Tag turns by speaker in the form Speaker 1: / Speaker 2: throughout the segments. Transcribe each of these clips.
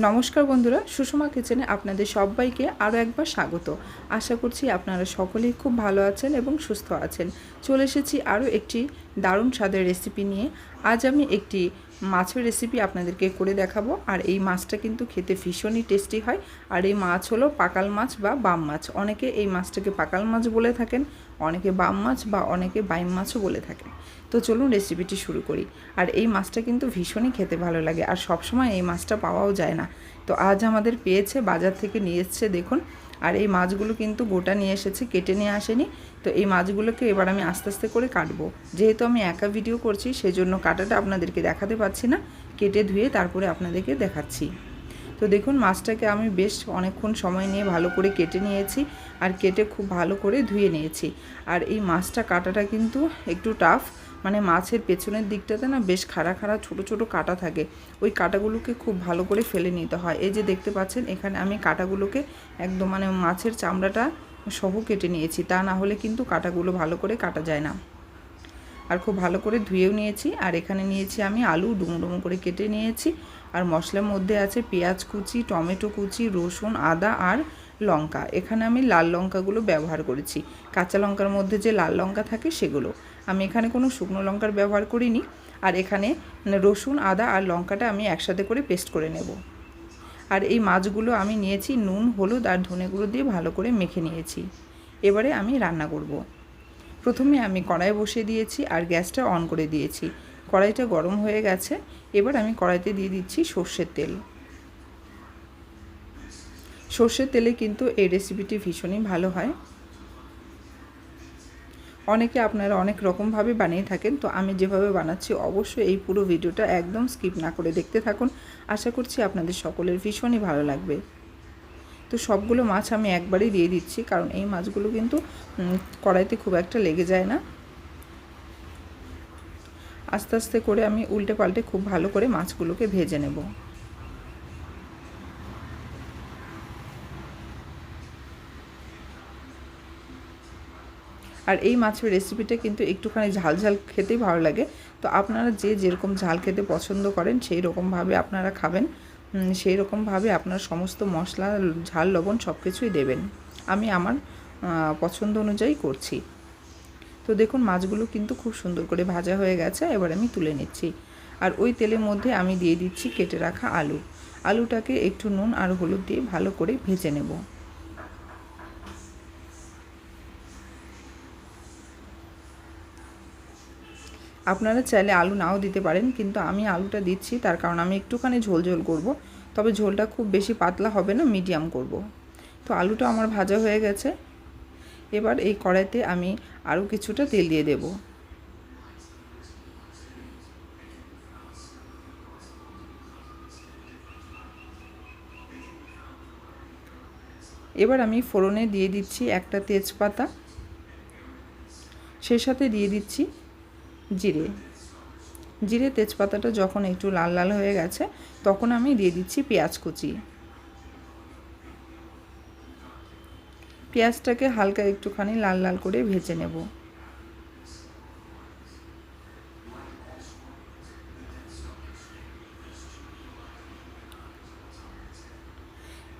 Speaker 1: নমস্কার বন্ধুরা, সুষমা কিচেনে আপনাদের সবাইকে আরও একবার স্বাগত। আশা করছি আপনারা সকলেই খুব ভালো আছেন এবং সুস্থ আছেন। চলে এসেছি আরও একটি দারুণ স্বাদের রেসিপি নিয়ে। আজ আমি একটি মাছের রেসিপি আপনাদেরকে করে দেখাবো। আর এই মাছটা কিন্তু খেতে ভীষণই টেস্টি হয়। আর এই মাছ হলো পাকাল মাছ বা বাম মাছ। অনেকে এই মাছটাকে পাকাল মাছ বলে থাকেন, অনেকে বাম মাছ বা অনেকে বাইম মাছও বলে থাকেন। তো চলুন রেসিপিটি শুরু করি। আর এই মাছটা কিন্তু ভীষণই খেতে ভালো লাগে, আর সবসময় এই মাছটা পাওয়াও যায় না। তো আজ আমাদের পেয়েছে, বাজার থেকে নিয়ে এসছে দেখুন। আর এই মাছগুলো কিন্তু গোটা নিয়ে এসেছে, কেটে নিয়ে আসেনি। তো এই মাছগুলোকে এবার আমি আস্তে আস্তে করে কাটবো। যেহেতু আমি একা ভিডিও করছি সেজন্য কাটাটা আপনাদেরকে দেখাতে পারছি না, কেটে ধুয়ে তারপরে আপনাদেরকে দেখাচ্ছি। তো দেখুন, মাছটাকে আমি বেশ অনেকক্ষণ সময় নিয়ে ভালো করে কেটে নিয়েছি, আর কেটে খুব ভালো করে ধুয়ে নিয়েছি। আর এই মাছটা কাটাটা কিন্তু একটু টাফ, মানে মাছের পেছনের দিকটাতে না বেশ খাড়া খাড়া ছোটো ছোটো কাটা থাকে। ওই কাটাগুলোকে খুব ভালো করে ফেলে নিতে হয়। এই যে দেখতে পাচ্ছেন, এখানে আমি কাটাগুলোকে একদম মানে মাছের চামড়াটা সহ কেটে নিয়েছি, তা না হলে কিন্তু কাটাগুলো ভালো করে কাটা যায় না। আর খুব ভালো করে ধুয়েও নিয়েছি। আর এখানে নিয়েছি আমি আলু, ডুমো ডুমো করে কেটে নিয়েছি। আর মশলার মধ্যে আছে পেঁয়াজ কুচি, টমেটো কুচি, রসুন, আদা আর লঙ্কা। এখানে আমি লাল লঙ্কাগুলো ব্যবহার করেছি। কাঁচা লঙ্কার মধ্যে যে লাল লঙ্কা থাকে সেগুলো। আমি এখানে কোনো শুকনো লঙ্কার ব্যবহার করিনি। আর এখানে রসুন, আদা আর লঙ্কাটা আমি একসাথে করে পেস্ট করে নেব। আর এই মাছগুলো আমি নিয়েছি নুন, হলুদ আর ধনে গুঁড়ো দিয়ে ভালো করে মেখে নিয়েছি। এবারে আমি রান্না করব। প্রথমে আমি কড়াই বসিয়ে দিয়েছি আর গ্যাসটা অন করে দিয়েছি। কড়াইটা গরম হয়ে গেছে। এবার আমি কড়াইতে দিয়ে দিচ্ছি সর্ষের তেল। সর্ষের তেলে কিন্তু এই রেসিপিটি ভীষণই ভালো হয়। অনেকে আপনারা অনেক রকমভাবে বানিয়ে থাকেন, তো আমি যেভাবে বানাচ্ছি অবশ্যই এই পুরো ভিডিওটা একদম স্কিপ না করে দেখতে থাকুন। আশা করছি আপনাদের সকলের ভীষণই ভালো লাগবে। তো সবগুলো মাছ আমি একবারেই দিয়ে দিচ্ছি, কারণ এই মাছগুলো কিন্তু কড়াইতে খুব একটা লেগে যায় না। আস্তে আস্তে করে আমি উল্টে পাল্টে খুব ভালো করে মাছগুলোকে ভেজে নেব। আর এই মাছের রেসিপিটা কিন্তু একটুখানি ঝাল ঝাল খেতেই ভালো লাগে। তো আপনারা যে যেরকম ঝাল খেতে পছন্দ করেন সেই রকমভাবে আপনারা খাবেন, সেই রকমভাবে আপনার সমস্ত মশলা, ঝাল, লবণ সব কিছুই দেবেন। আমি আমার পছন্দ অনুযায়ী করছি। তো দেখুন, মাছগুলো কিন্তু খুব সুন্দর করে ভাজা হয়ে গেছে। এবার আমি তুলে নিচ্ছি। আর ওই তেলের মধ্যে আমি দিয়ে দিচ্ছি কেটে রাখা আলু। আলুটাকে একটু নুন আর হলুদ দিয়ে ভালো করে ভেজে নেব। আপনারা চাইলে আলু নাও দিতে পারেন, কিন্তু আমি আলুটা দিচ্ছি তার কারণ আমি একটুখানি ঝোল ঝোল করব। তবে ঝোলটা খুব বেশি পাতলা হবে না, মিডিয়াম করব। তো আলুটা আমার ভাজা হয়ে গেছে। এবার এই কড়াইতে আমি আরও কিছুটা তেল দিয়ে দেব। এবার আমি ফোড়নে দিয়ে দিচ্ছি একটা তেজপাতা, সেই সাথে দিয়ে দিচ্ছি জিরে। জিরে তেজপাতাটা যখন একটু লাল লাল হয়ে গেছে তখন আমি দিয়ে দিচ্ছি পেঁয়াজ কুচি। পেঁয়াজটাকে হালকা একটুখানি লাল লাল করে ভেজে নেব।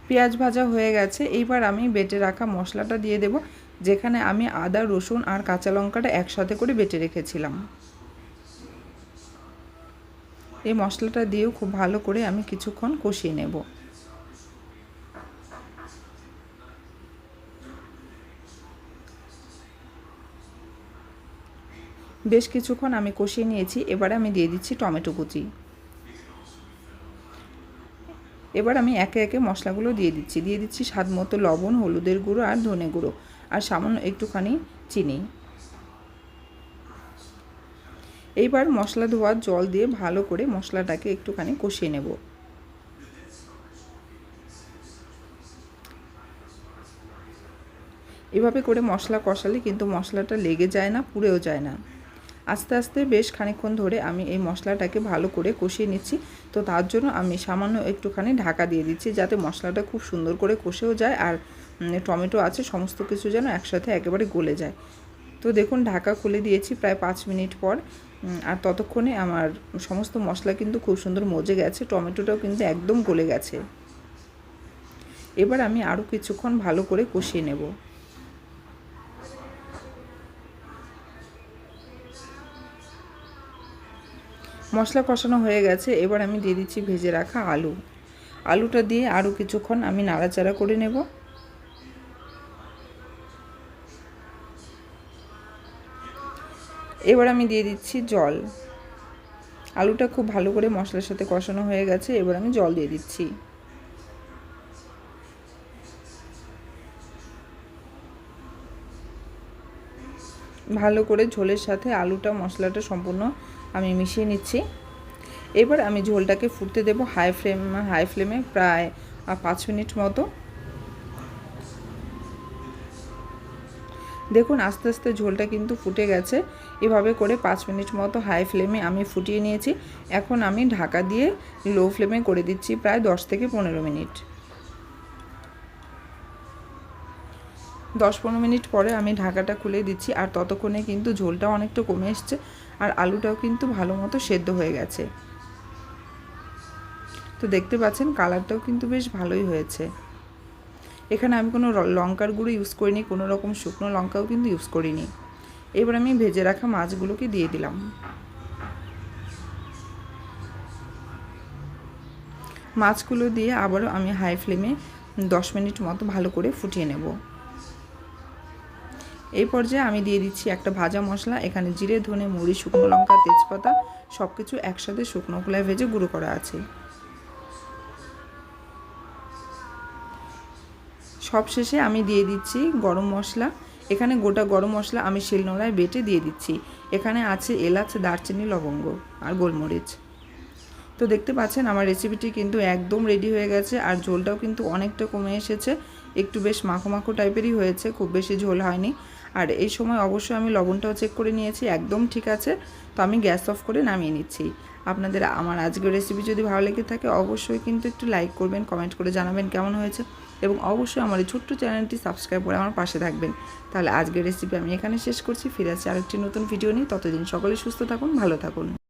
Speaker 1: পেঁয়াজ ভাজা হয়ে গেছে। এইবার আমি বেটে রাখা মশলাটা দিয়ে দেব, যেখানে আমি আদা, রসুন আর কাঁচা লঙ্কাটা একসাথে করে বেটে রেখেছিলাম। এই মশলাটা দিয়েও খুব ভালো করে আমি কিছুক্ষণ কষিয়ে নেব। বেশ কিছুক্ষণ আমি কষিয়ে নিয়েছি। এবারে আমি দিয়ে দিচ্ছি টমেটো কুচি। এবার আমি একে একে মশলাগুলো দিয়ে দিচ্ছি স্বাদ মতো লবণ, হলুদের গুঁড়ো আর ধনে গুঁড়ো, আর সামান্য একটুখানি চিনি। এইবার মশলা ধোয়ার জল দিয়ে ভালো করে মশলাটাকে একটুখানি কষিয়ে নেব। এভাবে করে মশলা কষালে কিন্তু মশলাটা লেগে যায় না, পুড়েও যায় না। আস্তে আস্তে বেশ খানিকক্ষণ ধরে আমি এই মশলাটাকে ভালো করে কষিয়ে নিচ্ছি। তো তার জন্য আমি সামান্য একটুখানি ঢাকা দিয়ে দিচ্ছি, যাতে মশলাটা খুব সুন্দর করে কষেও যায় আর টমেটো আছে সমস্ত কিছু যেন একসাথে একেবারে গলে যায়। তো দেখুন ঢাকা খুলে দিয়েছি প্রায় 5 মিনিট পর, আর ততক্ষণে আমার সমস্ত মশলা কিন্তু খুব সুন্দর মজে গেছে, টমেটোটাও কিন্তু একদম গলে গেছে। এবার আমি আরও কিছুক্ষণ ভালো করে কষিয়ে নেব। মশলা কষানো হয়ে গেছে, এবার আমি দিয়ে দিচ্ছি ভেজে রাখা আলুটা দিয়ে আরও কিছুক্ষণ আমি নাড়াচাড়া করে নেব। এবার আমি দিয়ে দিচ্ছি জল। আলুটা খুব ভালো করে মশলার সাথে কষানো হয়ে গেছে, এবার আমি জল দিয়ে দিচ্ছি। ভালো করে ঝোলের সাথে আলুটা মশলাটা সম্পূর্ণ আমি মিশিয়ে নিচ্ছি। এবার আমি ঝোলটাকে ফুটতে দেব হাই ফ্লেমে প্রায় 5 মিনিট মতো। দেখুন আস্তে আস্তে ঝোলটা কিন্তু ফুটে গেছে। এভাবে করে 5 মিনিট মতো হাই ফ্লেমে আমি ফুটিয়ে নিয়েছি। এখন আমি ঢাকা দিয়ে লো ফ্লেমে করে দিচ্ছি প্রায় 10 থেকে 15 মিনিট। 10-15 মিনিট পরে আমি ঢাকাটা খুলে দিচ্ছি, আর ততক্ষণে কিন্তু ঝোলটা অনেকটা কমে এসছে আর আলুটাও কিন্তু ভালো মতো সেদ্ধ হয়ে গেছে। তো দেখতে পাচ্ছেন কালারটাও কিন্তু বেশ ভালোই হয়েছে। এখানে আমি কোনো লঙ্কার গুঁড়ো ইউজ করিনি, কোনো রকম শুকনো লঙ্কাও কিন্তু ইউজ করিনি। এবার আমি ভেজে রাখা মাছগুলোকে দিয়ে দিলাম। মাছগুলো দিয়ে আবারও আমি হাই ফ্লেমে 10 মিনিট মতো ভালো করে ফুটিয়ে নেব। এই পর্যায়ে আমি দিয়ে দিচ্ছি একটা ভাজা মশলা। এখানে জিরে, ধনে, মরিচ, শুকনো লঙ্কা, তেজপাতা সব কিছু একসাথে শুকনো খোলায় ভেজে গুঁড়ো করা আছে। সবশেষে আমি দিয়ে দিচ্ছি গরম মশলা। এখানে গোটা গরম মশলা আমি শিলনোড়ায় বেটে দিয়ে দিচ্ছি। এখানে আছে এলাচ, দারচিনি, লবঙ্গ আর গোলমরিচ। তো দেখতে পাচ্ছেন আমার রেসিপিটি কিন্তু একদম রেডি হয়ে গেছে, আর ঝোলটাও কিন্তু অনেকটা কমে এসেছে, একটু বেশ মাখো মাখো টাইপেরই হয়েছে, খুব বেশি ঝোল হয়নি। আর এই সময় অবশ্যই আমি লবণটাও চেক করে নিয়েছি, একদম ঠিক আছে। তো আমি গ্যাস অফ করে নামিয়ে নিচ্ছি। আপনাদের আমার আজকের রেসিপি যদি ভালো লেগে থাকে অবশ্যই কিন্তু একটু লাইক করবেন, কমেন্ট করে জানাবেন কেমন হয়েছে, এবং অবশ্যই আমার এই ছোট্ট চ্যানেলটি সাবস্ক্রাইব করে আমার পাশে থাকবেন। তাহলে আজকের রেসিপি আমি এখানে শেষ করছি, ফিরে আসছি আরেকটি নতুন ভিডিও নিয়ে। ততদিন সকলে সুস্থ থাকুন, ভালো থাকুন।